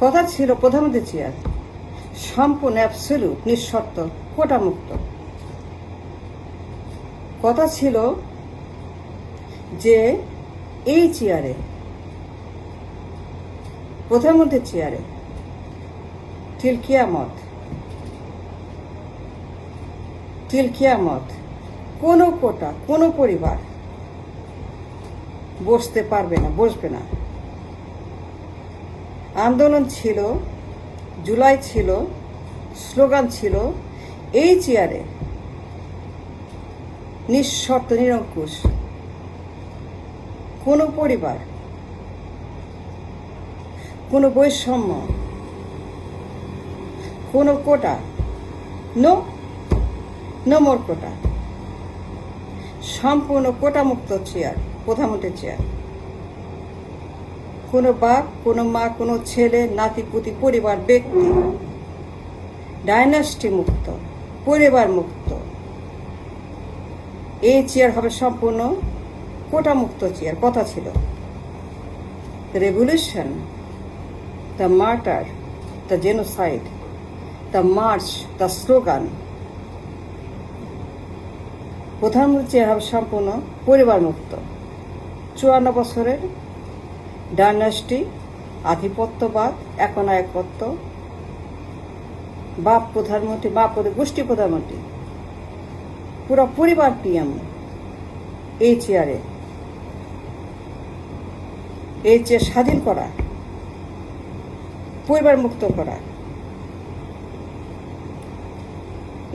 কথা ছিল প্রধানমন্ত্রী চেয়ার সম্পূর্ণ অ্যাবসলিউট নিঃশর্ত কোটামুক্ত। কথা ছিল যে এই চেয়ারে প্রধানমন্ত্রীর চেয়ারে তিল কিয়ামত কোনো কোটা কোনো পরিবার বসতে পারবে না, বসবে না। আন্দোলন ছিল, জুলাই ছিল, স্লোগান ছিল, এই চেয়ারে নিঃশর্ত নিরঙ্কুশ কোনো পরিবার, কোনো বৈষম্য, কোনো কোটা, নো মোর কোটা, সম্পূর্ণ কোটামুক্ত চেয়ার প্রধানমন্ত্রীর চেয়ার। কোনো বাপ, কোনো মা, কোনো ছেলে, নাতিপুতি, পরিবার, ব্যক্তি, ডাইনাস্টি মুক্ত, পরিবার মুক্ত। এই চেয়ার হবে সম্পূর্ণ কোটামুক্ত চেয়ার। কথা ছিল revolution, the martyr, the genocide, the March, the slogan. প্রধানমন্ত্রী চেয়ার হবে সম্পূর্ণ পরিবার মুক্ত। 54 বছরের ডাইনাস্টি, আধিপত্যবাদ, একনায়কত্ব, বাপ প্রধানমন্ত্রী, মা গোষ্ঠী প্রধানমন্ত্রী, পুরো পরিবার পিএম এই চেয়ারে। এই চেয়ার স্বাধীন করা, পরিবার মুক্ত করা,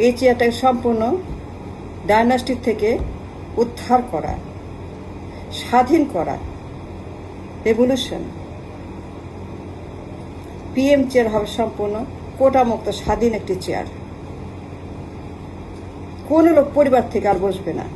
এই চেয়ারটাকে সম্পূর্ণ ডাইনাস্টি থেকে উদ্ধার করা, স্বাধীন করা, রেভলিউশন। পিএম চেয়ার হবে সম্পূর্ণ কোটামুক্ত স্বাধীন একটি চেয়ার। কোন লোক পরিবার থেকে আর বসবে না।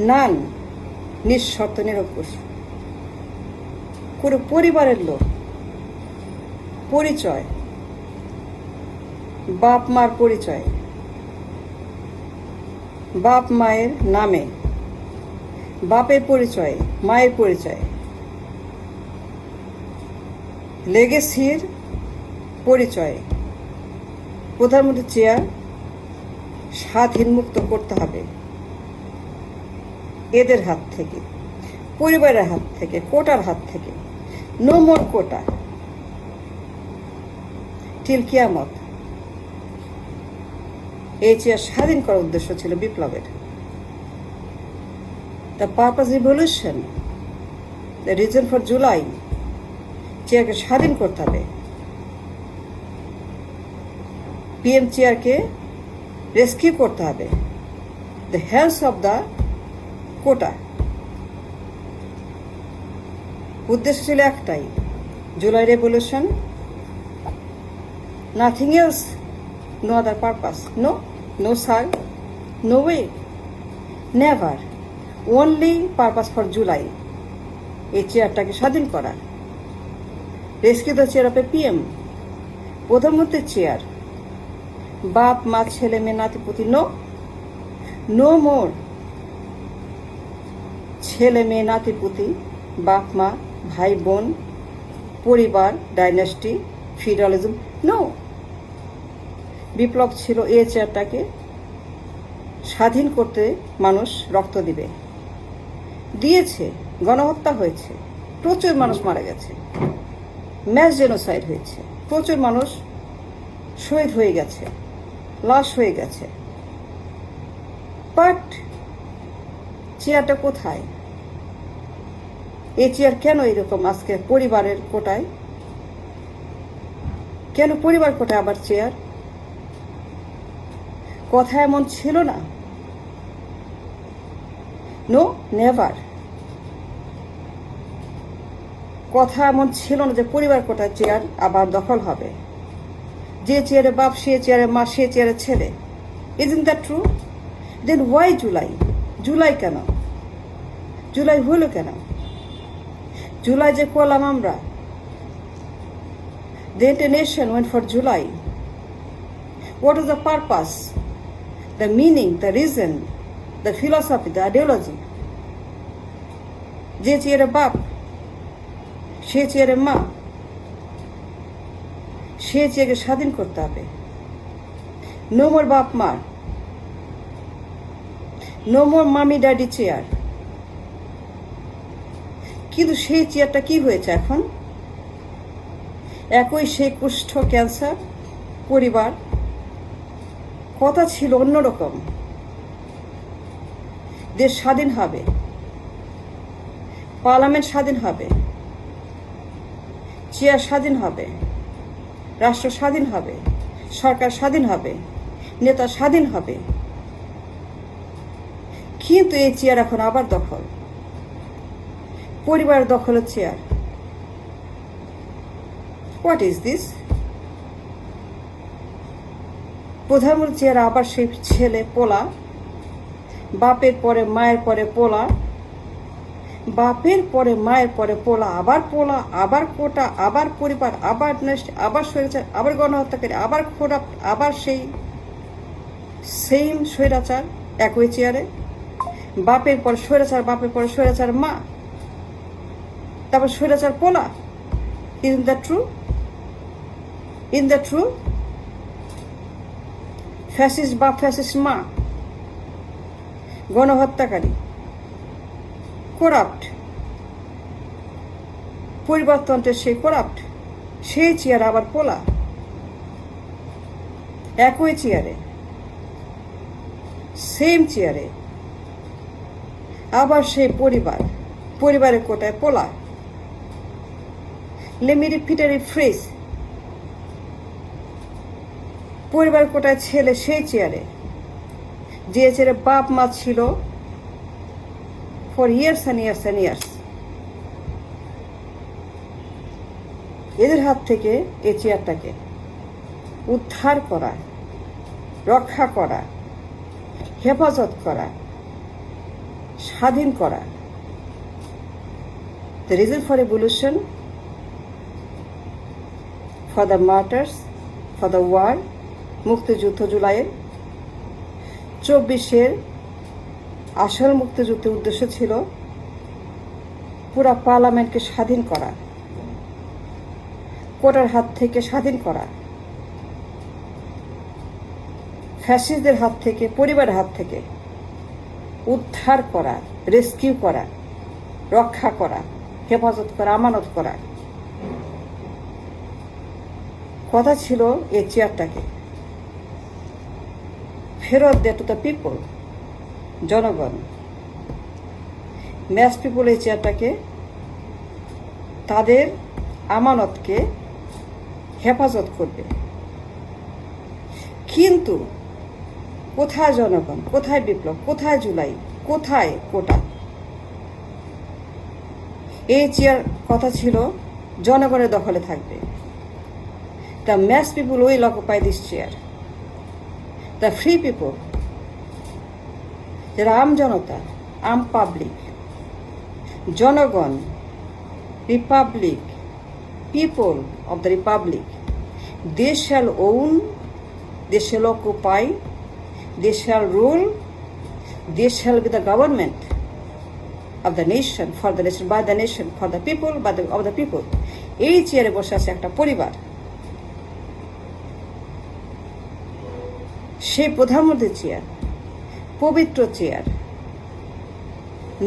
নান, নিঃশর্ত নিরঙ্কুশ। কোনো পরিবারের লোক পরিচয়, বাপ মার পরিচয়, বাপ মায়ের নামে, বাপের পরিচয়, মায়ের পরিচয়, লেগেসির পরিচয় প্রধানমন্ত্রী চেয়ার স্বাধীন মুক্ত করতে হবে এদের হাত থেকে, পরিবারের হাত থেকে, কোটার হাত থেকে। নো মোর কোটা টিল কিয়ামত। এই চেয়ার স্বাধীন করার উদ্দেশ্য ছিল বিপ্লবের। The purpose revolution, the reason for July. চেয়ারকে স্বাধীন করতে হবে। পিএম চেয়ারকে রেস্কিউ করতে হবে the hands off the quota. উদ্দেশ্য ছিল একটাই, July revolution, nothing else, no other purpose, no sir, no way, never, only purpose for July. এই চেয়ারটাকে স্বাধীন করা, rescue the chair of a PM, প্রধানমন্ত্রীর চেয়ার। বাপ মা ছেলে মেয়ে নাতিপুতি, নো মোর ছেলে মেয়ে নাতিপুতি, বাপ মা ভাই বোন, পরিবার, ডাইনাস্টি, ফিউডালিজম, নো। বিপ্লব ছিল এই চেয়ারটাকে স্বাধীন করতে। মানুষ রক্ত দিয়েছে, গণহত্যা হয়েছে, প্রচুর মানুষ মারা গেছে, ম্যাস জেনোসাইড হয়েছে, প্রচুর মানুষ শহীদ হয়ে গেছে, লাশ হয়ে গেছে। বাট চেয়ারটা কোথায়? এই চেয়ার কেন এরকম আজকে পরিবারের কোটায়? কেন পরিবার কোটায় আবার চেয়ার? কথা এমন ছিল না। No, never. কথা এমন ছিল না যে পরিবার কোটায় চেয়ার আবার দখল হবে। যে চেয়ারে বাপ, সে চেয়ারে মা, সে চেয়ারে ছেলে। Isn't that true? Then why July? July কেন? জুলাই হলো কেন? জুলাই যে করলাম আমরা, the entire nation went for July. What is the purpose, the meaning, the reason, the philosophy, the ideology? যে চেয়ারে বাপ, সে চেয়ারে মা, সে চেয়ারকে স্বাধীন করতে হবে। নো মোর বাপ মার, নো মোর মামি ড্যাডি চেয়ার। কিন্তু সেই চেয়ারটা কি হয়েছে এখন? একই সেই কুষ্ঠ ক্যান্সার পরিবার। কথা ছিল অন্যরকম, দেশ স্বাধীন হবে, পার্লামেন্ট স্বাধীন হবে, চেয়ার স্বাধীন হবে, রাষ্ট্র স্বাধীন হবে, সরকার স্বাধীন হবে, নেতা স্বাধীন হবে। কিন্তু এই চেয়ার এখন আবার দখল, পরিবারের দখলের চেয়ার। What is this? প্রধানমন্ত্রী চেয়ার আবার সেই ছেলে পোলা, বাপের পরে মায়ের পরে পোলা, বাপের পরে মায়ের পরে পোলা, আবার কোটা, আবার পরিবার, আবার নেক্সট, আবার স্বৈরাচার, আবার গণহত্যাকারী, আবার খোরা, আবার সেই সেম স্বৈরাচার একই চেয়ারে। বাপের পর স্বৈরাচার, বাপের পরে স্বৈরাচার মা, তারপর স্বৈরাচার পোলা। In the true? In the true? Fascist বাপ, ফ্যাসিস্ট মা, গণহত্যাকারী, করাপ্ট, পরিবারতন্ত্রের সেই করাপ্ট, সেই চেয়ার আবার পোলা, একই চেয়ারে, সেম চেয়ারে আবার সেই পরিবারের কোটায় পোলা। Let me repeat a phrase. পরিবার কোটায় ছেলে সেই চেয়ারে, যে চেয়ারে বাপ মা ছিল for years and years and years. এদের হাত থেকে এই চেয়ারটাকে উদ্ধার করা, রক্ষা করা, হেফাজত করা, স্বাধীন করা। The reason for revolution, for the martyrs, for the war, মুক্তিযুদ্ধ জুলাইয়ের 24-এর আসল মুক্তিযুদ্ধের উদ্দেশ্য ছিল পুরা পার্লামেন্টকে স্বাধীন করা, কোটার হাত থেকে স্বাধীন করা, ফ্যাসিস্টদের হাত থেকে, পরিবারের হাত থেকে উদ্ধার করা, রেস্কিউ করা, রক্ষা করা, হেফাজত করা, আমানত করা। কথা ছিল এই চেয়ারটাকে ফেরত দেয় টু দ্য পিপল, জনগণ, ম্যাস পিপল। এই চেয়ারটাকে, তাদের আমানতকে হেফাজত করবে। কিন্তু কোথায় জনগণ, কোথায় বিপ্লব, কোথায় জুলাই, কোথায় কোটা? এই চেয়ার কথা ছিল জনগণের দখলে থাকবে। The mass people will occupy this chair. The free people, যারা আম জনতা, আম পাবলিক, জনগণ, Republic, people of the republic, they shall own, they shall occupy, they shall rule, they shall be the government of the nation, for the nation, by the nation, for the people, by the of the people. এই চেয়ারে বসে আছে একটা পরিবার। সেই প্রধানমন্ত্রীর chair, পবিত্র chair,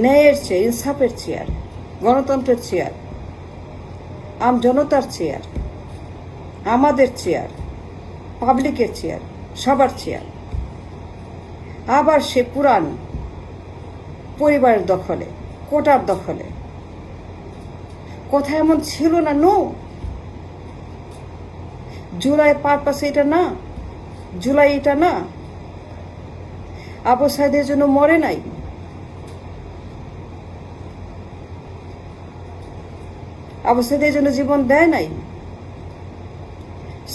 ন্যায়ের চেয়ার, ইনসাফের চেয়ার, গণতন্ত্রের চেয়ার, আম জনতার চেয়ার, আমাদের চেয়ার, পাবলিকের চেয়ার, সবার চেয়ার আবার সে পুরান পরিবারের দখলে, কোটার দখলে। কথা এমন ছিল না। নো, জুলাই পারপাস এটা না, জুলাই এটা না। আবু সাইদের জন্য মরে নাই, আবু সাইদের জন্য জীবন দেয় নাই।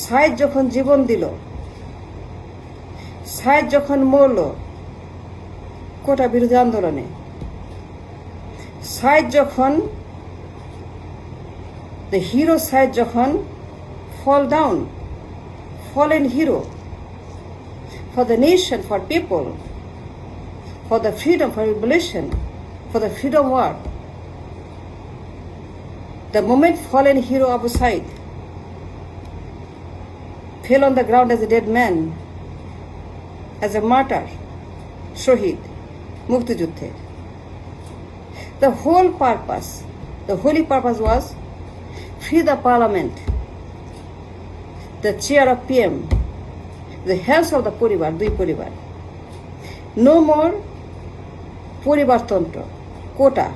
সাইদ যখন জীবন দিল, সাইদ যখন মরল কোটা বিরোধী আন্দোলনে, সাইদ যখন, দ্য হিরো সাইদ যখন fall down, fallen hero for the nation, for people, for the freedom, for revolution, for the freedom war. The moment fallen hero Abu Said, fell on the ground as a dead man, as a martyr, শহীদ মুক্তিযুদ্ধে। The whole purpose, the holy purpose was free the parliament, the chair of PM, the hands of the পরিবার, দুই পরিবার। No more পরিবারতন্ত্র, কোটা,